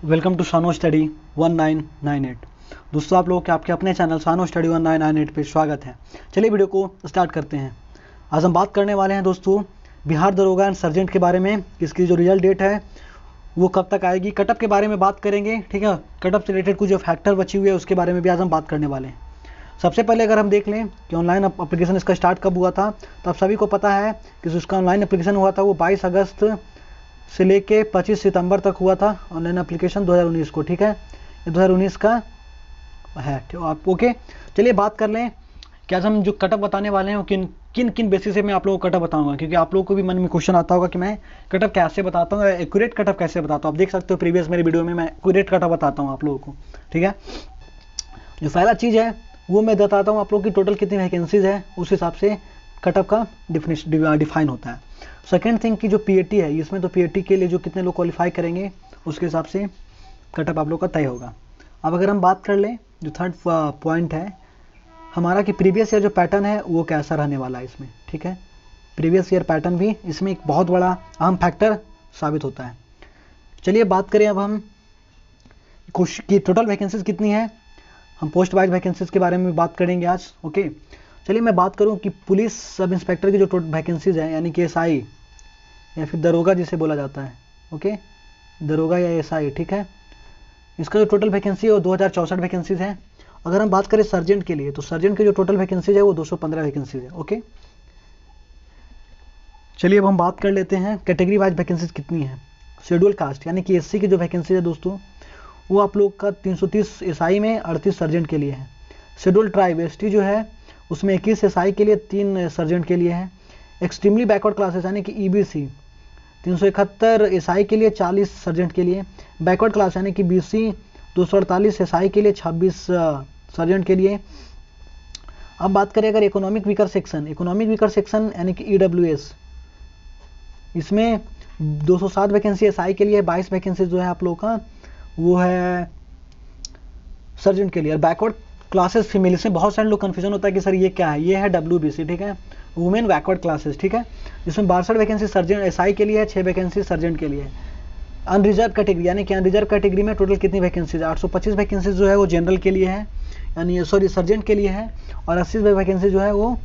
Welcome to सानो study 1998। दोस्तों आप लोगों के आपके अपने चैनल सानो स्टडी 1998 पे स्वागत है। चलिए वीडियो को स्टार्ट करते हैं। आज हम बात करने वाले हैं दोस्तों बिहार दरोगा एंड सर्जेंट के बारे में। इसकी जो रिजल्ट डेट है वो कब तक आएगी, कटअप के बारे में बात करेंगे। ठीक है, कटअप से रिलेटेड कुछ जो फैक्टर बची हुई है उसके बारे में भी आज हम बात करने वाले हैं। सबसे पहले अगर हम देख लें कि ऑनलाइन एप्लीकेशन इसका स्टार्ट कब हुआ था, तो आप सभी को पता है कि उसका ऑनलाइन एप्लीकेशन हुआ था वो 22 अगस्त से लेके 25 सितंबर तक हुआ था ऑनलाइन एप्लीकेशन 2019 को। ठीक है, ये 2019 का है। आप ओके, चलिए बात कर लें कि आज हम जो कटअप बताने वाले हैं वो किन किन बेसिस से मैं आप लोगों को कटअप बताऊंगा, क्योंकि आप लोगों को भी मन में क्वेश्चन आता होगा कि मैं कटअप कैसे बताता हूँ, एक्यूरेट कटअप कैसे बताता हूँ। आप देख सकते हो प्रीवियस मेरे वीडियो में मैं एक्यूरेट कटअप बताता हूँ आप लोगों को। ठीक है, जो पहला चीज़ है वो मैं बताता हूँ आप लोगों की टोटल कितनी वैकेंसीज है, उस हिसाब से कटअप का डिफाइन होता है। सेकेंड थिंग की जो पीएटी है, इसमें तो पीएटी के लिए जो कितने लोग क्वालिफाई करेंगे उसके हिसाब से कटअप आप लोग का तय होगा। अब अगर हम बात कर लें जो थर्ड पॉइंट है हमारा कि प्रीवियस ईयर जो पैटर्न है वो कैसा रहने वाला है इसमें। ठीक है, प्रीवियस ईयर पैटर्न भी इसमें एक बहुत बड़ा अहम फैक्टर साबित होता है। चलिए बात करें अब हम की टोटल वैकेंसीज कितनी है। हम पोस्ट वाइज वैकेंसीज के बारे में बात करेंगे आज। ओके, चलिए मैं बात करूं कि पुलिस सब इंस्पेक्टर की जो वैकेंसीज है यानी कि एसआई या फिर दरोगा जिसे बोला जाता है। ओके, दरोगा या एसआई। ठीक है, इसका जो टोटल वैकेंसी है वो 2064 वैकेंसीज है। अगर हम बात करें सर्जेंट के लिए तो सर्जेंट की जो टोटल वैकेंसीज है वो 215 वैकेंसीज है। ओके, चलिए अब हम बात कर लेते हैं कैटेगरी वाइज वैकेंसीज कितनी है। शेड्यूल कास्ट यानी कि एससी की जो वैकेंसी है दोस्तों वो आप लोग का 330 एसआई में 38 सर्जेंट के लिए है। शेड्यूल ट्राइब एसटी जो है उसमें 21 एसआई के लिए 3 सर्जेंट के लिए है। एक्सट्रीमली बैकवर्ड क्लासेस यानी कि ईबीसी 371 एसआई के लिए 40 सर्जेंट के लिए। बैकवर्ड क्लास यानी कि बीसी 248 एसआई के लिए 26 सर्जेंट के लिए। अब बात करें अगर इकोनॉमिक वीकर सेक्शन यानी कि ईडब्ल्यूएस, इसमें 207 वैकेंसी एसआई के लिए, 22 वैकेंसी जो है आप लोग का वो है सर्जेंट के लिए। और बैकवर्ड क्लासेस फीमेल, इसमें बहुत सारे लोग कंफ्यूजन होता है कि सर ये क्या है, ये है डब्ल्यूबीसी। ठीक है, वुमेन बैकवर्ड क्लासेस। ठीक है, जिसमें 62 वैकेंसी सर्जेंट एसआई के लिए है, 6 वैकेंसी सर्जेंट के लिए। अनरिजर्व कैटेगरी यानी कि अनरिजर्व कैटेगरी में टोटल कितनी वैकेंसीज है, 825 वैकेंसी जो है वो जनरल के लिए है, यानी सॉरी सर्जेंट के लिए है। और 80 वैकेंसी जो है वो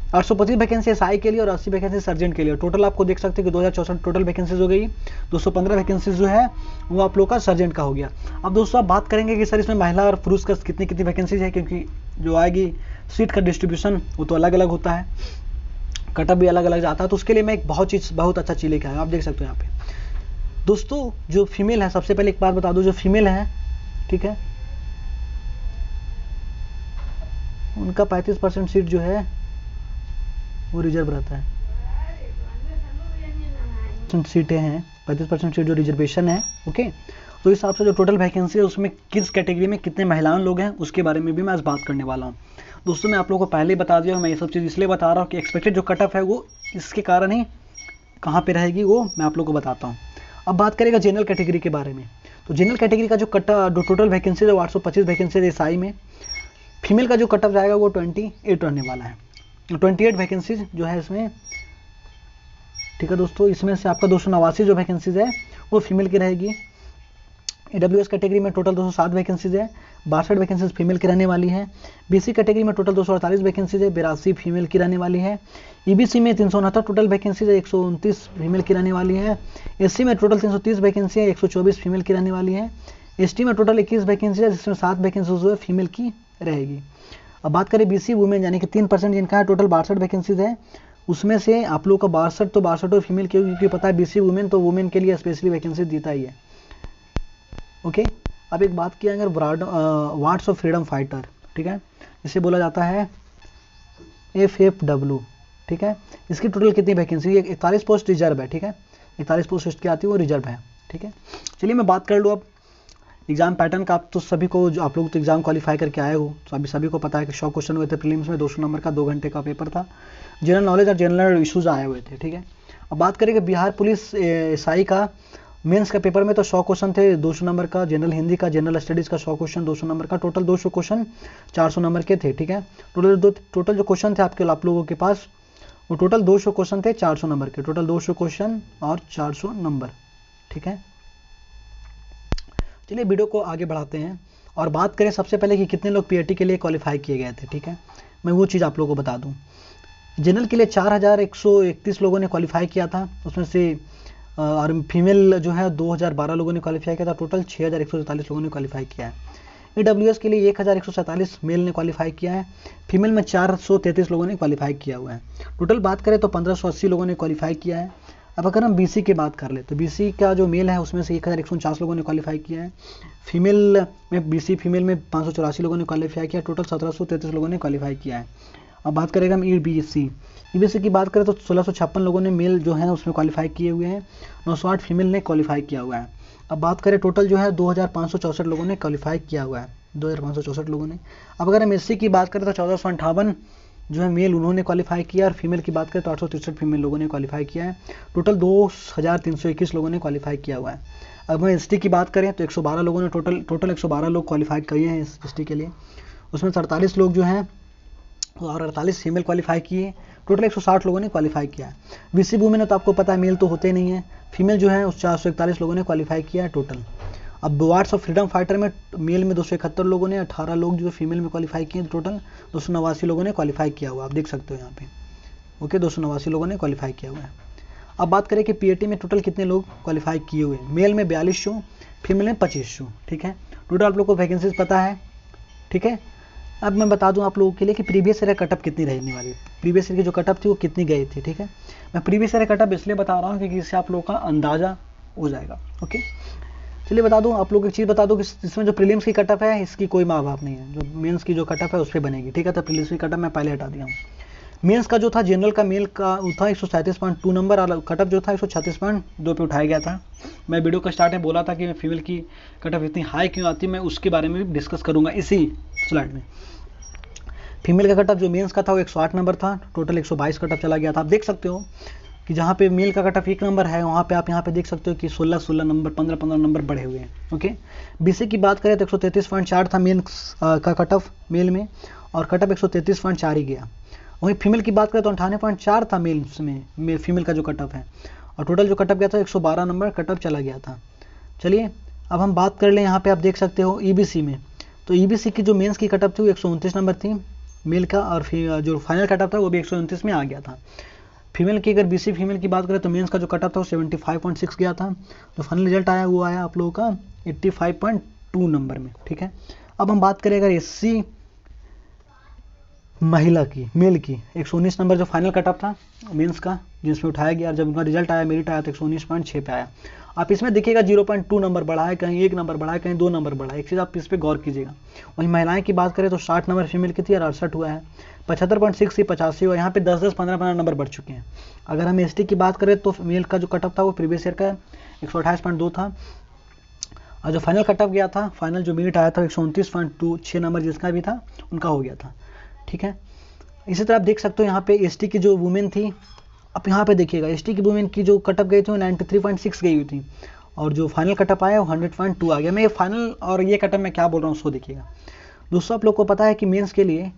825 वैकेंसी एसआई के लिए और 80 वैकेंसी सर्जेंट के लिए। टोटल आपको देख सकते हैं कि 2064 टोटल वैकेंसीज हो गई। 215 वैकेंसीज जो है वो आप लोग का सर्जेंट का हो गया। अब दोस्तों आप बात करेंगे कि सर इसमें महिला और पुरुष का कितनी कितनी वैकेंसीज है, क्योंकि जो आएगी सीट का डिस्ट्रीब्यूशन वो तो अलग अलग होता है, कटअप भी अलग अलग जाता है। तो उसके लिए मैं एक बहुत अच्छा चीज़ लेके आया, आप देख सकते हो यहाँ पे। दोस्तों जो फीमेल है, सबसे पहले एक बात बता दो, जो फीमेल है ठीक है उनका 35% सीट जो है वो रिजर्व रहता है। सीटें हैं 35% सीट जो रिजर्वेशन है। ओके, तो इस हिसाब से जो टोटल वैकेंसी है उसमें किस कैटेगरी में कितने महिलाएं लोग हैं उसके बारे में भी मैं आज बात करने वाला हूँ। दोस्तों मैं आप लोगों को पहले ही बता दिया, मैं ये सब चीज़ इसलिए बता रहा हूँ कि एक्सपेक्टेड जो कटअप है वो इसके कारण ही कहाँ पे रहेगी वो मैं आप लोगों को बताता हूँ। अब बात करेगा जनरल कैटेगरी के बारे में, तो जनरल कैटेगरी का जो टोटल वैकेंसी है वो 825 वैकेंसी है एसआई में। फीमेल का जो कटअप जाएगा वो 28 रहने वाला है, 28 वैकेंसीज जो है इसमें। ठीक है दोस्तों, इसमें से आपका 289 जो वैकेंसीज है वो फीमेल की रहेगी। ईडब्ल्यूएस कैटेगरी में टोटल 207 वैकेंसीज है, 62 वैकेंसीज फीमेल की रहने वाली है। बीसी कैटेगरी में टोटल 248 वैकेंसीज है, 82 फीमेल की रहने वाली है। ईबीसी में 369 टोटल वैकेंसीज है, 129 फीमेल की रहने वाली है। एससी में टोटल 330 वैकेंसी है, 124 फीमेल की रहने वाली है। एसटी में टोटल 21 वैकेंसी है, जिसमें 7 वैकेंसी जो है फीमेल की रहेगी। अब बात करें बीसी वुमेन यानी कि 3% जिनका है, टोटल 62 वैकेंसीज है, उसमें से आप लोग का 62 तो 62 फीमेल की, क्योंकि पता है बीसी वुमेन तो वुमेन के लिए स्पेशली वैकेंसी देता ही है। ओके, अब एक बात किया अगर वार्ड्स ऑफ फ्रीडम फाइटर, ठीक है, इसे बोला जाता है FFW। ठीक है, इसकी टोटल कितनी वैकेंसी है, 41 पोस्ट रिजर्व है। ठीक है, 41 पोस्ट क्या आती है वो रिजर्व है। ठीक है, चलिए मैं बात कर लूँ अब एग्जाम पैटर्न का। आप तो सभी को, जो आप लोग तो एग्जाम क्वालिफाई करके आए हो, तो अभी सभी को पता है कि 100 क्वेश्चन हुए थे प्रीलिम्स में, 200 नंबर का 2 घंटे का पेपर था, जनरल नॉलेज और जनरल इशूज आए हुए थे। ठीक है, अब बात करें कि बिहार पुलिस एसआई का मेंस का पेपर में तो 100 क्वेश्चन थे 200 नंबर का, जनरल हिंदी का, जनरल स्टडीज़ का 100 क्वेश्चन 200 नंबर का, टोटल 200 क्वेश्चन 400 नंबर के थे। ठीक है, टोटल जो क्वेश्चन थे आप लोगों के पास वो टोटल 200 क्वेश्चन थे 400 नंबर के, टोटल 200 क्वेश्चन और 400 नंबर। ठीक है, चलिए वीडियो को आगे बढ़ाते हैं और बात करें सबसे पहले कि कितने लोग पीएटी के लिए क्वालिफाई किए गए थे। ठीक है, मैं वो चीज़ आप लोगों को बता दूं। जनरल के लिए 4131 लोगों ने क्वालिफाई किया था, उसमें से और फीमेल जो है 2012 लोगों ने क्वालिफाई किया था। टोटल 6144 लोगों ने क्वालिफाई किया है। ईडब्ल्यूएस के लिए 1147 मेल ने क्वालिफाई किया है। फीमेल में 433 लोगों ने क्वालिफाई किया हुआ है। टोटल बात करें तो 1580 लोगों ने क्वालिफाई किया है। अब अगर हम बीसी की बात कर ले तो बीसी का जो मेल है उसमें से 1149 लोगों ने क्वालिफाई किया है। फीमेल में बीसी फीमेल में 584 लोगों ने क्वालिफाई किया। टोटल 1733 लोगों ने क्वालिफाई किया है। अब बात करेंगे हम ईबीसी की बात करें तो 1656 लोगों ने मेल जो है उसमें क्वालिफाई किए हुए हैं। 908 फीमेल ने क्वालिफाई किया हुआ है। अब बात करें टोटल जो है 2564 लोगों ने क्वालिफाई किया हुआ है, 2564 लोगों ने। अब अगर हम एससी की बात करें तो 1458 जो है मेल उन्होंने क्वालिफाई किया और फीमेल की बात करें तो 863 फीमेल लोगों ने क्वालिफाई किया है। टोटल 2321 लोगों ने क्वालिफाई किया हुआ है। अब हम एसटी की बात करें तो 112 लोगों ने टोटल 112 लोग क्वालिफाई किए हैं एसटी के लिए। उसमें 47 लोग जो हैं और 48 फीमेल क्वालिफाई किए। टोटल 160 लोगों ने क्वालिफाई किया है। बीसी वुमेन तो आपको पता है मेल तो होते नहीं है, फीमेल जो है उस 441 लोगों ने क्वालिफाई किया है टोटल। अब वार्ड्स ऑफ फ्रीडम फाइटर में मेल में 271 लोगों ने, 18 लोग जो फीमेल में क्वालिफाई किए, टोटल 289 लोगों ने क्वालिफाई किया हुआ, आप देख सकते हो यहाँ पे। ओके, 289 लोगों ने क्वालिफाई किया हुआ है। अब बात करें कि पीएटी में टोटल कितने लोग क्वालिफाई किए हुए हैं। मेल में 4200, फीमेल में 2500। ठीक है, टोटल आप लोग को वैकेंसीज पता है। ठीक है, अब मैं बता दूं आप लोगों के लिए कि प्रीवियस ईयर कटअप कितनी रहने वाली। प्रीवियस ईयर की जो कटअप थी वो कितनी गई थी। ठीक है, मैं प्रीवियस ईयर कटअप इसलिए बता रहा हूँ क्योंकि इससे आप लोगों का अंदाजा हो जाएगा। ओके, चलिए बता दूं आप लोगों को एक चीज़ बता दूं कि इसमें जो प्रीलिम्स की कटअप है इसकी कोई माँ बाप नहीं है, जो मेंस की जो कटअप है उस पर बनेगी। ठीक है, तो प्रीलिम्स की कटअप मैं पहले हटा दिया हूँ। मेंस का जो था जनरल का मेल का वो था 137.2 नंबर और कटअप जो था 136.2 पे उठाया गया था। मैं वीडियो का स्टार्ट में बोला था कि मैं फीमेल की कटअप इतनी हाई क्यों आती है, मैं उसके बारे में भी डिस्कस करूँगा इसी स्लाइड में। फीमेल का कटअप जो मेंस का था वो 108 नंबर था। टोटल 122 कटअप चला गया था। आप देख सकते हो कि जहाँ पे मेल का कटअप 1 नंबर है वहाँ पे आप यहाँ पे देख सकते हो कि 16 नंबर 15 नंबर बढ़े हुए हैं। ओके, बीसी की बात करें तो 133.4 था मेंस का कटअप मेल में और कटअप 133.4 ही गया। वहीं फीमेल की बात करें तो 98.4 था मेल्स में फीमेल का जो कटअप है और टोटल जो कटअप गया था 112 नंबर कटअप चला गया था। चलिए अब हम बात कर लें, यहाँ पे आप देख सकते हो ईबीसी में, तो ईबीसी की जो मेंस की कटअप थी वो 129 नंबर थी मेल का और जो फाइनल कटअप था वो भी 129 में आ गया था। फीमेल की अगर बीसी फीमेल की बात करें तो मेंस का जो कटअप था वो 75.6 गया था। जो फाइनल रिजल्ट आया वो आया आप लोगों का 85.2 नंबर में। ठीक है, अब हम बात करें अगर एससी महिला की मेल की 119 नंबर जो फाइनल कटअप था मेंस का जिसमें उठाया गया और जब उनका रिजल्ट आया मेरिट आया तो 119.6 पे आया। आप इसमें देखिएगा 0.2 नंबर बढ़ा है, कहीं 1 नंबर बढ़ा है, कहीं 2 नंबर बढ़ा है। एक चीज़ आप इस पर गौर कीजिएगा। वहीं महिलाएं की बात करें तो 60 नंबर फीमेल की थी और 68 हुआ है। 75.6 से 85 हुआ, यहाँ पे 10-10 15-15 नंबर बढ़ चुके हैं। अगर हम एसटी की बात करें तो मेल का जो कटअप था वो प्रीवियस ईयर का 128.2 था और जो फाइनल कटअप गया था फाइनल जो मेरिट आया था 129.2 6 नंबर जिसका भी था उनका हो गया था। ठीक है, इसी तरह आप देख सकते हो यहाँ पे एसटी की जो वुमेन थी, अब यहाँ पे देखिएगा एसटी की वुमेन की जो कटअप गई थी वो 93.6 गई हुई थी और जो फाइनल कटअप आया वो 100.2 आ गया। मैं ये फाइनल और ये कटअप में क्या बोल रहा हूँ उसको देखिएगा। दोस्तों आप लोग को पता है कि मेंस के लिए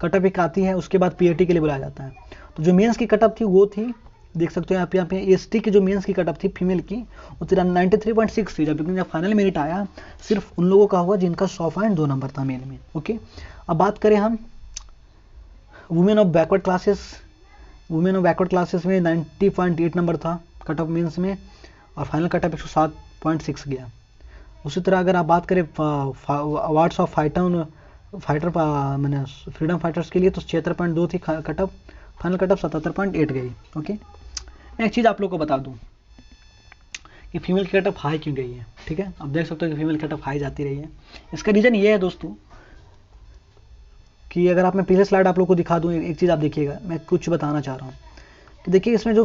कटअप एक आती है, उसके बाद पीएटी के लिए बुलाया जाता है। तो जो मेंस की कटअप थी वो थी, देख सकते हो यहाँ पे एसटी की जो मेंस की कटअप थी फीमेल की वो 93.6 थी, जब फाइनल मेरिट आया सिर्फ उन लोगों का हुआ जिनका 100.2 नंबर था मेल में। ओके, अब बात करें हम women of backward classes. Women of backward classes में 90.8 नंबर था कटअप मेंस में और फाइनल कटअप 107.6 गया। उसी तरह अगर आप बात करें अवार्ड्स ऑफ फाइटर मैंने फ्रीडम फाइटर्स के लिए तो 76.2 थी कटअप, फाइनल कटअप 77.8 गई। ओके, एक चीज़ आप लोग को बता दूं कि फीमेल की कटअप हाई क्यों गई है। ठीक है, आप देख सकते हो कि फीमेल कटअप हाई जाती रही है। इसका रीज़न ये है दोस्तों कि अगर आप मैं पिछले स्लाइड आप लोग को दिखा दूं, एक चीज़ आप देखिएगा, मैं कुछ बताना चाह रहा हूँ कि देखिए इसमें जो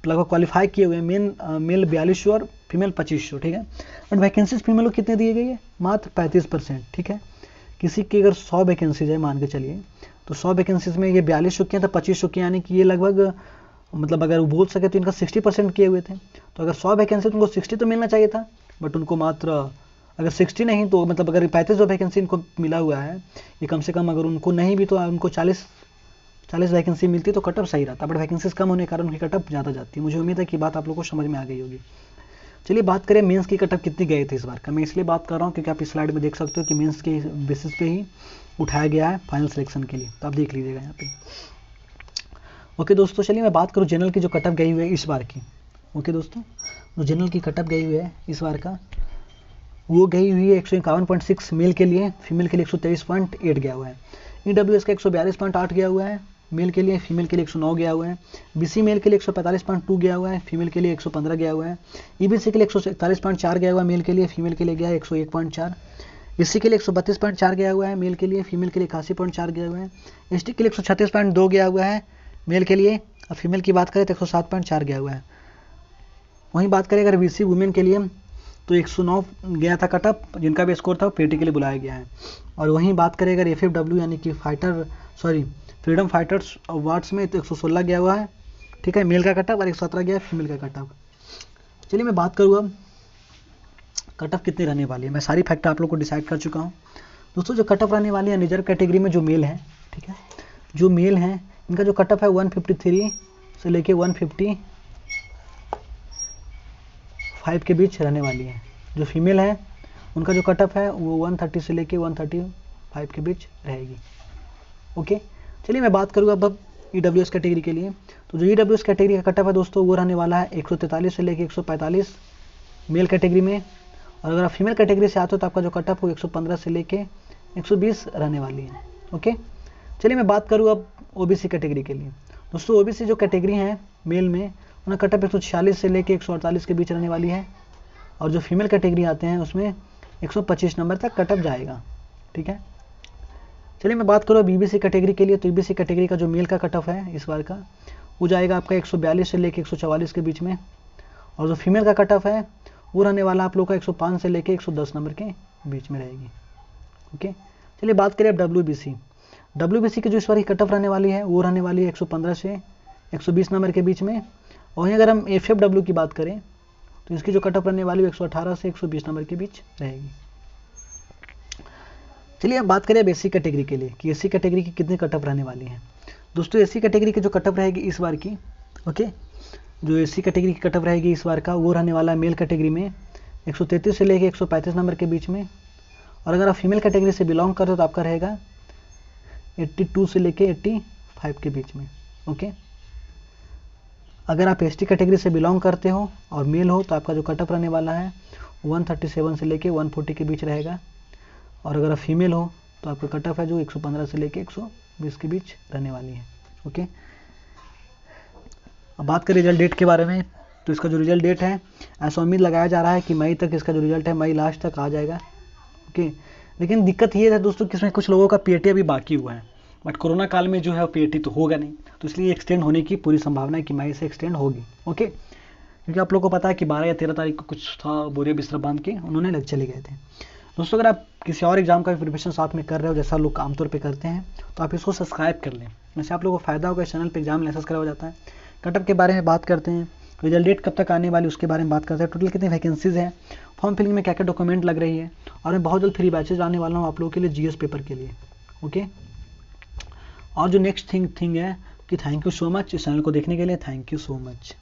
लगभग क्वालिफाई किए हुए मेल 4200 और फीमेल 2500। ठीक है, बट वैकेंसीज फीमेल को कितने दिए गई है, मात्र 35%। ठीक है, किसी की अगर 100 वैकेंसीज है मान के चलिए तो 100 वैकेंसीज में ये 4200 की हैं तो 2500 की, यानी कि ये लगभग मतलब अगर वो बोल सके तो इनका 60% किए हुए थे। तो अगर 100 वैकेंसी तो उनको 60 तो मिलना चाहिए था, बट उनको मात्र अगर 60 नहीं तो मतलब अगर 35 वैकेंसी इनको मिला हुआ है, ये कम से कम अगर उनको नहीं भी तो उनको 40 वैकेंसी मिलती तो कटअप सही रहता, बट वैकेंसीज कम होने के कारण उनकी कटअप ज़्यादा जाती है। मुझे उम्मीद है कि बात आप लोगों को समझ में आ गई होगी। चलिए बात करें मेंस की कटअप कितनी गए थे इस बार का। मैं इसलिए बात कर रहा हूँ क्योंकि आप इस स्लाइड में देख सकते हो कि मेंस के बेसिस पे ही उठाया गया है फाइनल सिलेक्शन के लिए, तो आप देख लीजिएगा यहाँ पे। ओके दोस्तों, चलिए मैं बात करूँ जनरल की जो कटअप गई हुई है इस बार की। ओके दोस्तों, जो जनरल की कटअप गई हुई है इस बार का, वो गई हुई है 151.6 मेल के लिए, फीमेल के लिए 123.8 गया हुआ है। EWS का 142.8 गया हुआ है मेल के लिए, फीमेल के लिए 109 गया हुआ है। BC मेल के लिए 145.2 गया हुआ है, फीमेल के लिए 115 गया हुआ है। EBC के लिए 141.4 गया हुआ है मेल के लिए, फीमेल के लिए गया है 101.4। SC के लिए 132.4 गया हुआ है मेल के लिए, फीमेल के लिए 81.4 गया हुआ है। ST के लिए 136.2 गया हुआ है मेल के लिए, और फीमेल की बात करें तो 107.4 गया हुआ है। वहीं बात करें अगर BC वुमेन के लिए तो 109 गया था कटअप, जिनका भी स्कोर था वो पेटी के लिए बुलाया गया है। और वहीं बात करें अगर FFW यानी कि फ्रीडम फाइटर्स अवार्ड्स में तो 116 गया हुआ है, ठीक है, मेल का कटअप, और 117 गया है फीमेल का कटअप। चलिए मैं बात करूँ अब कटअप कितनी रहने वाली है। मैं सारी फैक्टर आप लोग को डिसाइड कर चुका हूँ दोस्तों। जो कटअप रहने वाली है रिजर्व कैटेगरी में जो मेल है, ठीक है, जो मेल हैं इनका जो कटअप है 153 से लेके 155 के बीच रहने वाली है। जो फीमेल है उनका जो कटअप है वो 130 से लेके 135 के बीच रहेगी। ओके, चलिए मैं बात करूँ अब EWS कैटेगरी के लिए। तो जो EWS कैटेगरी का कटअप है दोस्तों वो रहने वाला है 143 से लेके 145 मेल कैटेगरी में, और अगर आप फीमेल कैटेगरी से आते हो तो आपका जो कटअप हो 115 से लेके 120 रहने वाली है। ओके, चलिए मैं बात करूँ अब OBC कैटेगरी के लिए। दोस्तों OBC जो कैटेगरी है मेल में उनका कटअप 146 से लेके 148 के बीच रहने वाली है, और जो फीमेल कैटेगरी आते हैं उसमें 125 नंबर तक कटअप जाएगा, ठीक है। चलिए मैं बात करूँ EBC कैटेगरी के लिए। तो EBC कैटेगरी का जो मेल का कटअप है इस बार का वो जाएगा आपका 142 से लेके 144 के बीच में, और जो फीमेल का कटअप है वो रहने वाला आप लोग का 105 से लेके 110 नंबर के बीच में रहेगी। ओके, चलिए बात करें अब WBC की जो इस बार की कटअप रहने वाली है वो रहने वाली है 115 से 120 नंबर के बीच में। और वहीं अगर हम FFW की बात करें तो इसकी जो कटअप रहने वाली है 118 से 120 नंबर के बीच रहेगी। चलिए अब बात करें अब SC कैटेगरी के लिए कि SC कैटेगरी की कितनी कटअप रहने वाली है। दोस्तों SC कैटेगरी की जो कटअप रहेगी इस बार की, ओके, जो SC कैटेगरी की कटअप रहेगी इस बार का वो रहने वाला है मेल कैटेगरी में 133 से लेके 135 नंबर के बीच में, और अगर आप फीमेल कैटेगरी से बिलोंग करते हो तो आपका रहेगा 82 से लेके 85 के बीच में। ओके, अगर आप ST कैटेगरी से बिलोंग करते हो और मेल हो तो आपका जो कटअप रहने वाला है 137 से लेके 140 के बीच रहेगा, और अगर आप फीमेल हो तो आपका कटअप है जो 115 से लेके 120 के बीच रहने वाली है। ओके, अब बात करें रिजल्ट डेट के बारे में। तो इसका जो रिजल्ट डेट है ऐसा उम्मीद लगाया जा रहा है कि मई तक इसका जो रिजल्ट है मई लास्ट तक आ जाएगा। ओके, लेकिन दिक्कत ये है दोस्तों कि इसमें कुछ लोगों का PAT अभी बाकी हुआ है, बट कोरोना काल में जो है PAT तो होगा नहीं, तो इसलिए एक्सटेंड होने की पूरी संभावना है कि मई से एक्सटेंड होगी। ओके, क्योंकि आप लोगों को पता है कि 12 या 13 तारीख को कुछ था बोरे बिस्तर बांध के उन्होंने लग चले गए थे। दोस्तों अगर आप किसी और एग्जाम का प्रिपरेशन साथ में कर रहे हो जैसा लोग आमतौर पे करते हैं तो आप इसको सब्सक्राइब कर लें, वैसे आप लोगों को फायदा होगा। इस चैनल पे एग्जाम एनालिसिस करा जाता है, कटअप के बारे में बात करते हैं, रिजल्ट डेट कब तक आने वाली उसके बारे में बात करते हैं, टोटल कितनी वैकेंसीज हैं, फॉर्म फिलिंग में क्या क्या डॉक्यूमेंट लग रही है, और मैं बहुत जल्द फ्री बैचेज लाने वाला हूँ आप लोगों के लिए GS पेपर के लिए। ओके, और जो नेक्स्ट थिंग है कि थैंक यू सो मच इस चैनल को देखने के लिए, थैंक यू सो मच।